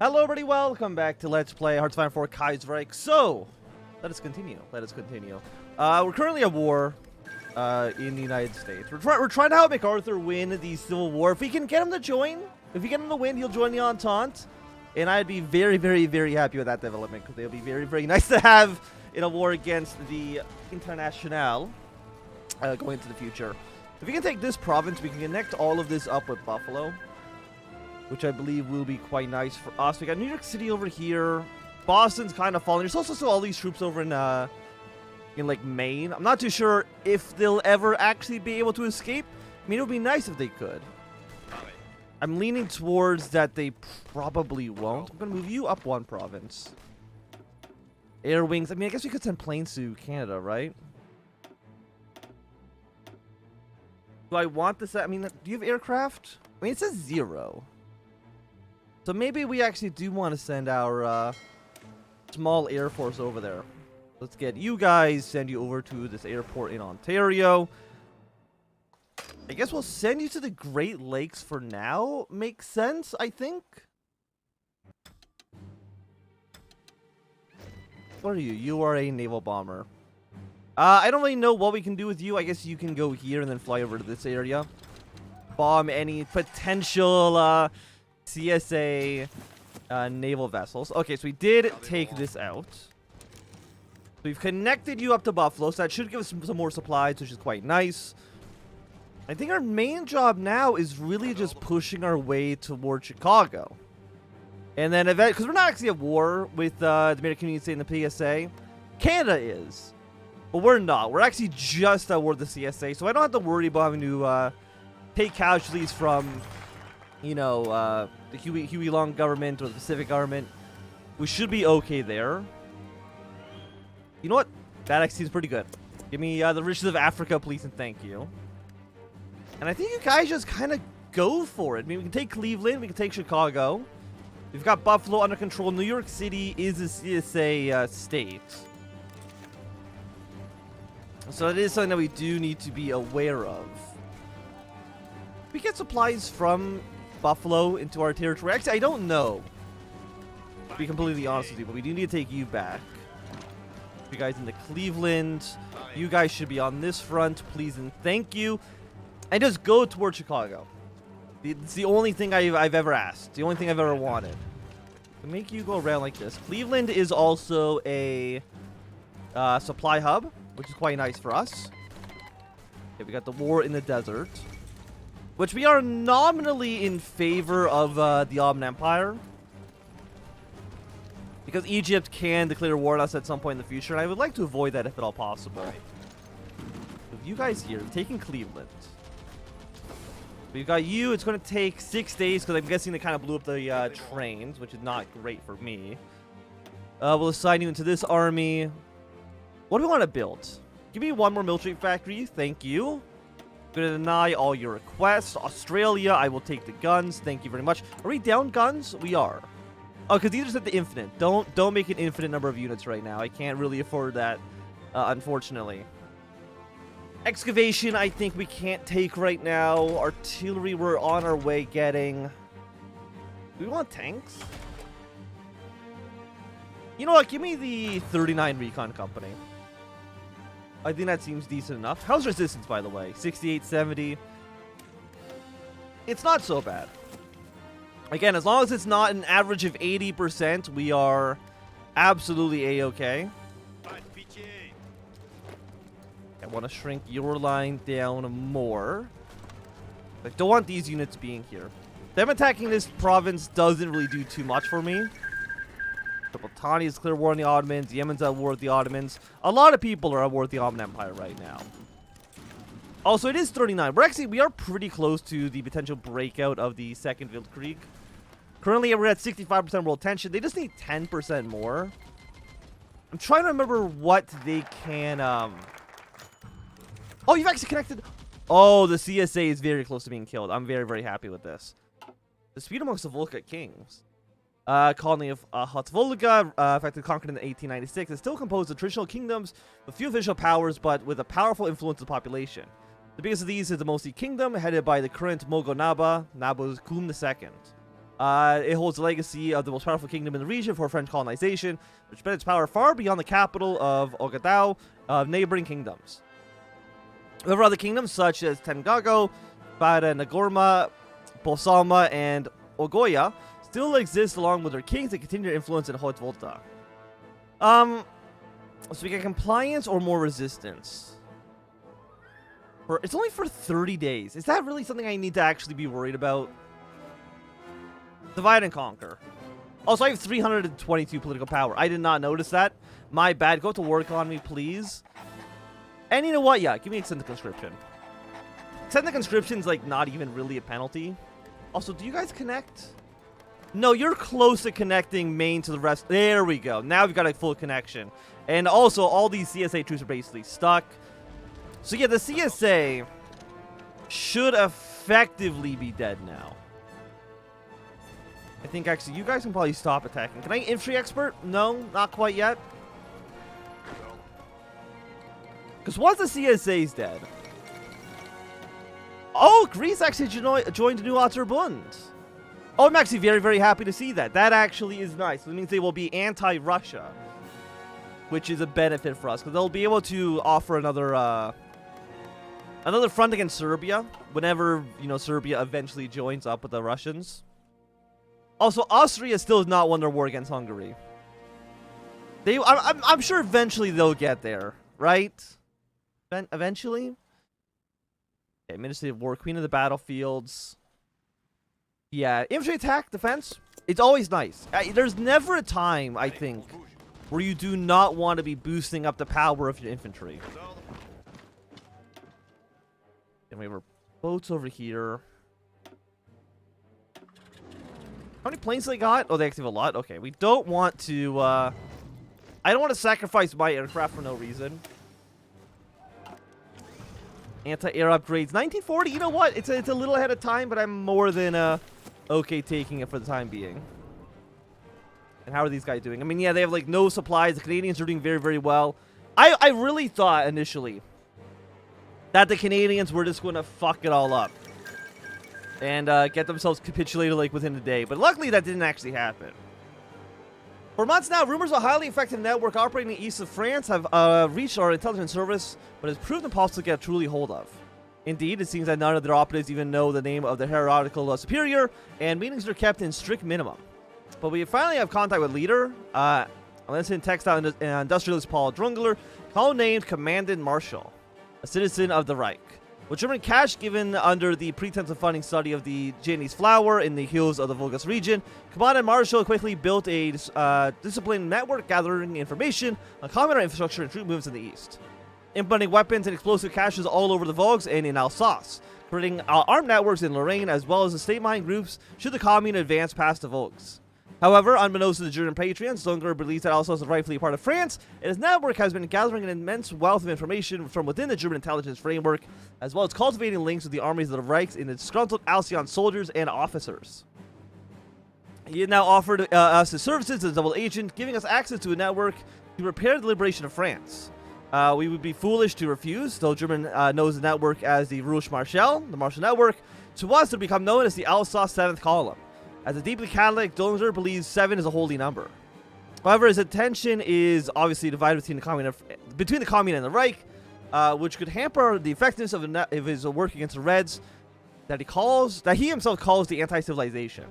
Hello everybody, welcome back to Let's Play Hearts of Iron 4 Kaiserreich. So, let us continue. We're currently at war in the United States. We're trying to help MacArthur win the Civil War. If we can get him to join, if we get him to win, he'll join the Entente. And I'd be very, very, very happy with that development, because they'll be very, very nice to have in a war against the Internationale going into the future. If we can take this province, we can connect all of this up with Buffalo, which I believe will be quite nice for us. We got New York City over here. Boston's kind of falling. There's also still all these troops over in like Maine. I'm not too sure if they'll ever actually be able to escape. I mean, it would be nice if they could. I'm leaning towards that they probably won't. I'm gonna move you up one province. Air wings. I mean, I guess we could send planes to Canada, right? Do I want this? I mean, do you have aircraft? I mean, it says 0. So maybe we actually do want to send our small air force over there. Let's get you guys, send you over to this airport in Ontario. I guess we'll send you to the Great Lakes for now. Makes sense, I think. What are you? You are a naval bomber. I don't really know what we can do with you. I guess you can go here and then fly over to this area. Bomb any potential CSA naval vessels. Okay, so we did take this out. We've connected you up to Buffalo, so that should give us some more supplies, which is quite nice. I think our main job now is really just pushing our way toward Chicago. And then, because we're not actually at war with the American Union State and the PSA. Canada is. But we're not. We're actually just at war with the CSA, so I don't have to worry about having to take casualties from, you know, the Huey Long government or the Pacific government. We should be okay there. You know what? That actually seems pretty good. Give me the riches of Africa, please, and thank you. And I think you guys just kind of go for it. I mean, we can take Cleveland. We can take Chicago. We've got Buffalo under control. New York City is a state. So it is something that we do need to be aware of. We get supplies from Buffalo into our territory. Actually, I don't know, to be completely honest with you, but we do need to take you back. You guys into Cleveland. You guys should be on this front, please and thank you. And just go towards Chicago. It's the only thing I've ever asked. The only thing I've ever wanted. To make you go around like this. Cleveland is also a supply hub, which is quite nice for us. Okay, we got the war in the desert, which we are nominally in favor of the Ottoman Empire, because Egypt can declare war on us at some point in the future, and I would like to avoid that if at all possible. With you guys here, taking Cleveland. We've got you. It's going to take 6 days, because I'm guessing they kind of blew up the trains, which is not great for me. We'll assign you into this army. What do we want to build? Give me one more military factory. Thank you. I'm going to deny all your requests. Australia, I will take the guns. Thank you very much. Are we down guns? We are. Oh, because these are set to infinite. Don't make an infinite number of units right now. I can't really afford that, unfortunately. Excavation, I think we can't take right now. Artillery, we're on our way getting. Do we want tanks? You know what? Give me the 39 Recon Company. I think that seems decent enough. How's resistance, by the way? 68, 70. It's not so bad. Again, as long as it's not an average of 80%, we are absolutely a-okay. I want to shrink your line down more. I don't want these units being here. Them attacking this province doesn't really do too much for me. Tripolitania is clear war on the Ottomans. Yemen's at war with the Ottomans. A lot of people are at war with the Ottoman Empire right now. Also, it is 39. We are pretty close to the potential breakout of the Second Weltkrieg. Currently, we're at 65% world tension. They just need 10% more. I'm trying to remember what they can... Oh, you've actually connected... Oh, the CSA is very close to being killed. I'm very, very happy with this. Dispute amongst the Volga kings. Colony of Hatzvolga, effectively conquered in 1896, is still composed of traditional kingdoms with few official powers, but with a powerful influence of the population. The biggest of these is the Mosi Kingdom, headed by the current Mogo Naba, Nabo's Kum II. It holds the legacy of the most powerful kingdom in the region for French colonization, which spread its power far beyond the capital of Ogadao of neighboring kingdoms. However, other kingdoms such as Tengago, Bada Nagorma, Bosalma, and Ogoya still exist along with their kings that continue to influence in HOI4. So we get compliance or more resistance. It's only for 30 days. Is that really something I need to actually be worried about? Divide and conquer. Also, I have 322 political power. I did not notice that. My bad. Go to war economy, please. And you know what? Yeah, give me extend the conscription. Extend the conscription's like not even really a penalty. Also, do you guys connect? No, you're close to connecting main to the rest. There we go. Now we've got a full connection. And also, all these CSA troops are basically stuck. So yeah, the CSA should effectively be dead now. I think actually you guys can probably stop attacking. Can I infantry expert? No, not quite yet. Because once the CSA is dead. Oh, Greece actually joined the new Bund. Oh, I'm actually very, very happy to see that. That actually is nice. It means they will be anti-Russia, which is a benefit for us because they'll be able to offer another front against Serbia whenever, you know, Serbia eventually joins up with the Russians. Also, Austria still has not won their war against Hungary. I'm sure eventually they'll get there, right? Eventually. Okay, Ministry of War, Queen of the Battlefields. Yeah, infantry attack, defense. It's always nice. There's never a time, I think, where you do not want to be boosting up the power of your infantry. And we have our boats over here. How many planes they got? Oh, they actually have a lot. Okay, we don't want to, I don't want to sacrifice my aircraft for no reason. Anti-air upgrades. 1940, you know what? It's a little ahead of time, but I'm more than, okay taking it for the time being. And how are these guys doing? I mean, yeah, they have, like, no supplies. The Canadians are doing very, very well. I really thought, initially, that the Canadians were just going to fuck it all up. And get themselves capitulated like within a day. But luckily that didn't actually happen. For months now, rumors of a highly effective network operating east of France have reached our intelligence service, but has proved impossible to get truly hold of. Indeed, it seems that none of their operatives even know the name of their hierarchical superior, and meetings are kept in strict minimum. But we finally have contact with leader, enlisted textile and industrialist Paul Drungler, codenamed Commandant Marshal, a citizen of the Reich. With German cash given under the pretense of funding study of the Chinese flower in the hills of the Volgas region, Commandant Marshal quickly built a disciplined network gathering information on communist infrastructure and troop movements in the east, implementing weapons and explosive caches all over the Volgas and in Alsace, creating armed networks in Lorraine as well as the state mine groups should the commune advance past the Volgas. However, unbeknownst to the German patriots, Zunger believes that Alsace is rightfully part of France, and his network has been gathering an immense wealth of information from within the German intelligence framework, as well as cultivating links with the armies of the Reich and the disgruntled Alsacian soldiers and officers. He had now offered us his services as a double agent, giving us access to a network to prepare the liberation of France. We would be foolish to refuse, though German knows the network as the Rouge Marshal, the Marshal Network. To us, it would become known as the Alsace 7th Column. As a deeply Catholic, Dozier believes 7 is a holy number. However, his attention is obviously divided between the commune and the Reich, which could hamper the effectiveness of his work against the Reds that he himself calls the anti-civilization.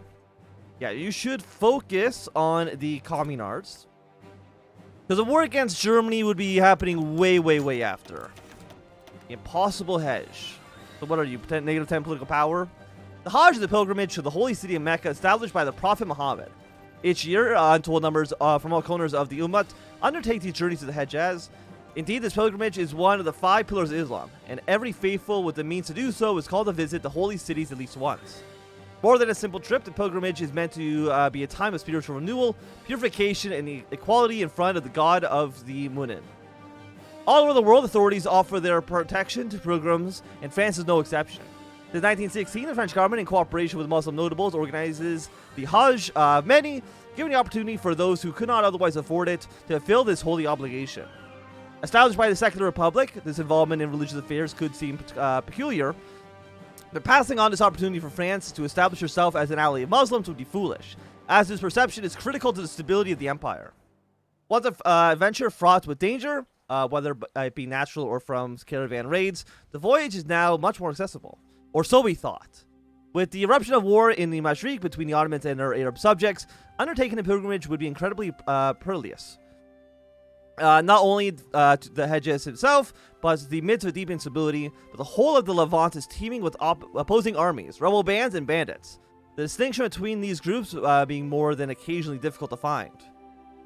Yeah, you should focus on the communards, because a war against Germany would be happening way, way, way after. Impossible hedge. So what are you, negative 10 political power? The Hajj is the pilgrimage to the holy city of Mecca established by the Prophet Muhammad. Each year, untold numbers from all corners of the Ummah undertake these journeys to the Hejaz. Indeed, this pilgrimage is one of the 5 pillars of Islam, and every faithful with the means to do so is called to visit the holy cities at least once. More than a simple trip, the pilgrimage is meant to be a time of spiritual renewal, purification, and equality in front of the God of the Munin. All over the world, authorities offer their protection to pilgrims, and France is no exception. Since 1916, the French government, in cooperation with Muslim notables, organizes the Hajj of many, giving the opportunity for those who could not otherwise afford it to fulfill this holy obligation. Established by the secular republic, this involvement in religious affairs could seem peculiar, But passing on this opportunity for France to establish herself as an ally of Muslims would be foolish, as this perception is critical to the stability of the empire. Once a venture fraught with danger, whether it be natural or from caravan raids, the voyage is now much more accessible. Or so we thought. With the eruption of war in the Mashriq between the Ottomans and their Arab subjects, undertaking a pilgrimage would be incredibly perilous. Not only to the Hejaz himself, but the midst of deep instability, but the whole of the Levant is teeming with opposing armies, rebel bands, and bandits. The distinction between these groups being more than occasionally difficult to find.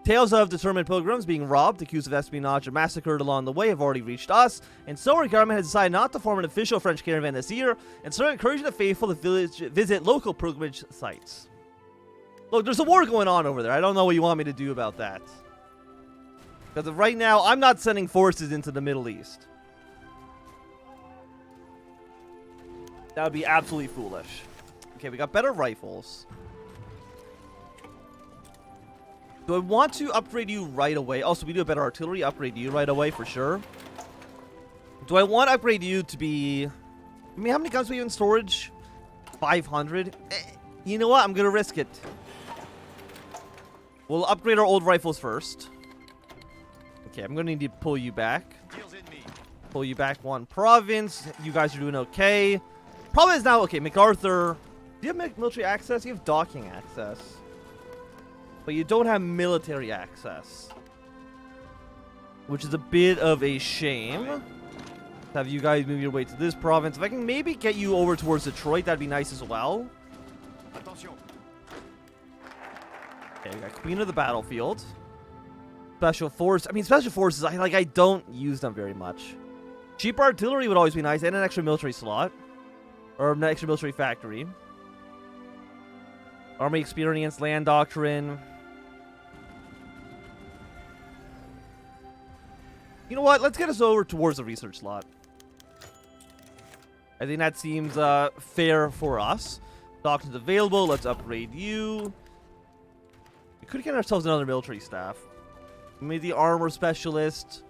Tales of determined pilgrims being robbed, accused of espionage, or massacred along the way have already reached us, and so our government has decided not to form an official French caravan this year, and started encouraging the faithful to visit local pilgrimage sites. Look, there's a war going on over there. I don't know what you want me to do about that. Because right now, I'm not sending forces into the Middle East. That would be absolutely foolish. Okay, we got better rifles. Do I want to upgrade you right away? Also, we do a better artillery. Upgrade you right away for sure. Do I want to upgrade you to be... I mean, how many guns do we have in storage? 500? You know what? I'm going to risk it. We'll upgrade our old rifles first. Okay, I'm going to need to pull you back. Pull you back one province. You guys are doing okay. Province now... Okay, MacArthur. Do you have military access? You have docking access. But you don't have military access. Which is a bit of a shame. Have you guys move your way to this province. If I can maybe get you over towards Detroit, that'd be nice as well. Okay, we got Queen of the Battlefield. Special Force. I mean, Special Forces, I don't use them very much. Cheap artillery would always be nice, and an extra military slot. Or an extra military factory. Army experience, land doctrine. You know what? Let's get us over towards the research slot. I think that seems fair for us. Doctrines available. Let's upgrade you. We could get ourselves another military staff. Maybe the armor specialist.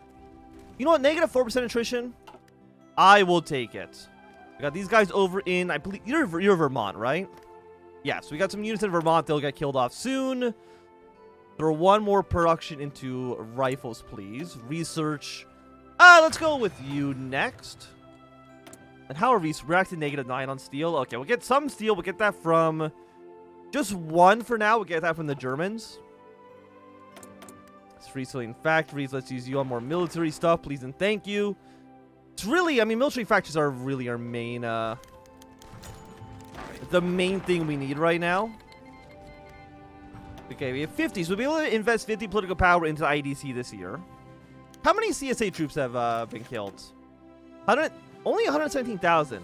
You know what? Negative 4% attrition. I will take it. We got these guys over in... I believe you're Vermont, right? Yeah, so we got some units in Vermont. They'll get killed off soon. Throw one more production into rifles, please. Research. Let's go with you next. And how are we? We're actually -9 on steel. Okay, we'll get some steel. We'll get that from... Just one for now. We'll get that from the Germans. It's reselling factories. Let's use you on more military stuff, please and thank you. It's really... I mean, military factories are really our main... the main thing we need right now. Okay, we have 50, so we'll be able to invest 50 political power into IDC this year. How many CSA troops have been killed? Only 117,000.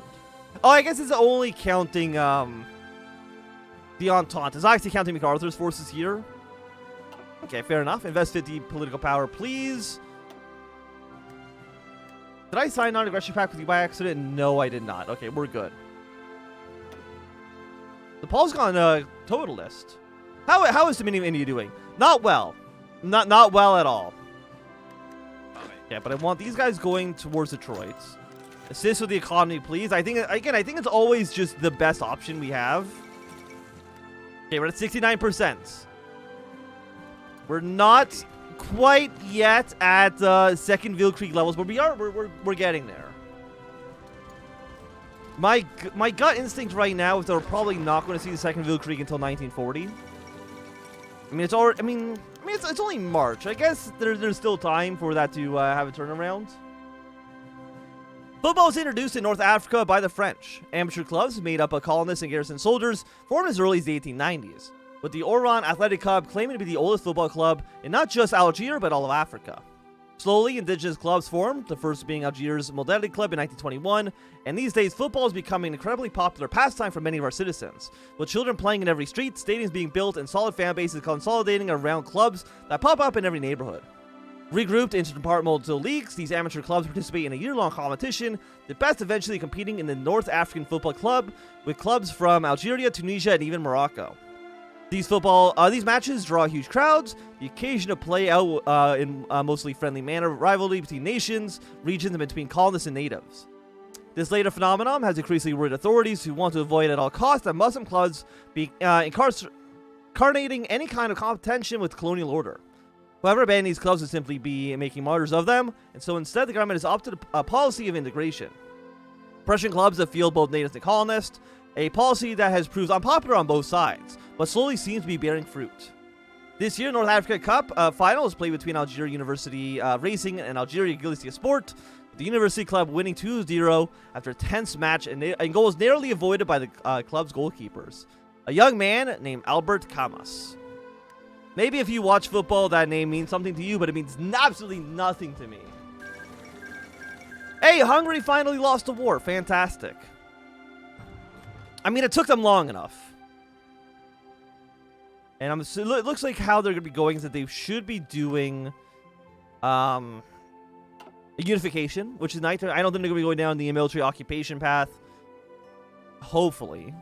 Oh, I guess it's only counting the Entente. It's actually counting MacArthur's forces here. Okay, fair enough. Invest 50 political power, please. Did I sign on aggression pact with you by accident? No, I did not. Okay, we're good. Nepal's gone total list. How is Dominion India doing? Not well. Not well at all. Yeah, but I want these guys going towards Detroit. Assist with the economy, please. I think it's always just the best option we have. Okay, we're at 69%. We're not quite yet at second Ville Creek levels, but we're getting there. My gut instinct right now is that we're probably not going to see the second Ville Creek until 1940. I mean, it's already. I mean, it's only March. I guess there's still time for that to have a turnaround. Football was introduced in North Africa by the French. Amateur clubs made up of colonists and garrison soldiers formed as early as the 1890s, with the Oran Athletic Club claiming to be the oldest football club in not just Algiers but all of Africa. Slowly, indigenous clubs formed, the first being Algiers Modality Club in 1921, and these days football is becoming an incredibly popular pastime for many of our citizens, with children playing in every street, stadiums being built, and solid fan bases consolidating around clubs that pop up in every neighborhood. Regrouped into departmental leagues, these amateur clubs participate in a year-long competition, the best eventually competing in the North African Football Club, with clubs from Algeria, Tunisia, and even Morocco. These matches draw huge crowds, the occasion of play out in a mostly friendly manner, rivalry between nations, regions, and between colonists and natives. This later phenomenon has increasingly worried authorities who want to avoid at all costs that Muslim clubs be incarnating any kind of contention with colonial order. However, banning these clubs would simply be making martyrs of them, and so instead the government has opted a policy of integration. Pressuring clubs that field both natives and colonists, a policy that has proved unpopular on both sides, but slowly seems to be bearing fruit. This year, North Africa Cup final is played between Algeria University Racing and Algeria Galicia Sport, with the University Club winning 2-0 after a tense match, and goal was narrowly avoided by the club's goalkeepers, a young man named Albert Camas. Maybe if you watch football, that name means something to you, but it means absolutely nothing to me. Hey, Hungary finally lost the war. Fantastic. I mean, it took them long enough. And it looks like how they're going to be going is that they should be doing a unification, which is nice. I don't think they're going to be going down the military occupation path. Hopefully.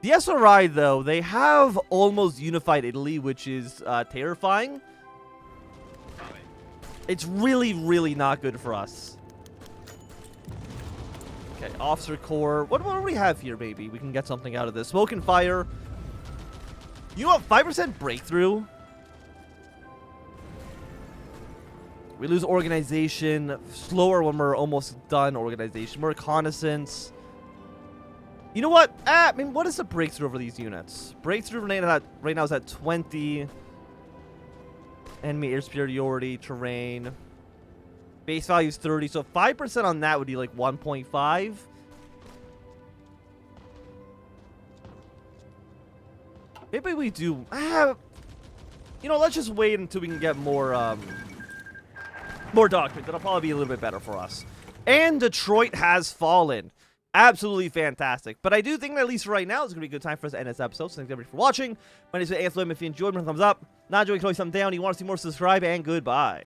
The SRI, though, they have almost unified Italy, which is terrifying. It's really, really not good for us. Okay, Officer Corps. What do we have here, baby? We can get something out of this. Smoke and fire. You know what? 5% breakthrough. We lose organization. Slower when we're almost done organization. More reconnaissance. You know what? I mean, what is the breakthrough over these units? Breakthrough right now is at 20. Enemy air superiority, terrain. Base value is 30, so 5% on that would be like 1.5. Maybe we do. You know, let's just wait until we can get more doctrine. That'll probably be a little bit better for us. And Detroit has fallen. Absolutely fantastic. But I do think that at least right now, it's going to be a good time for us to end this episode. So thanks everybody for watching. My name is Ep.11. If you enjoyed, give me a thumbs up. Not enjoying, throw thumbs down. You want to see more, subscribe, and goodbye.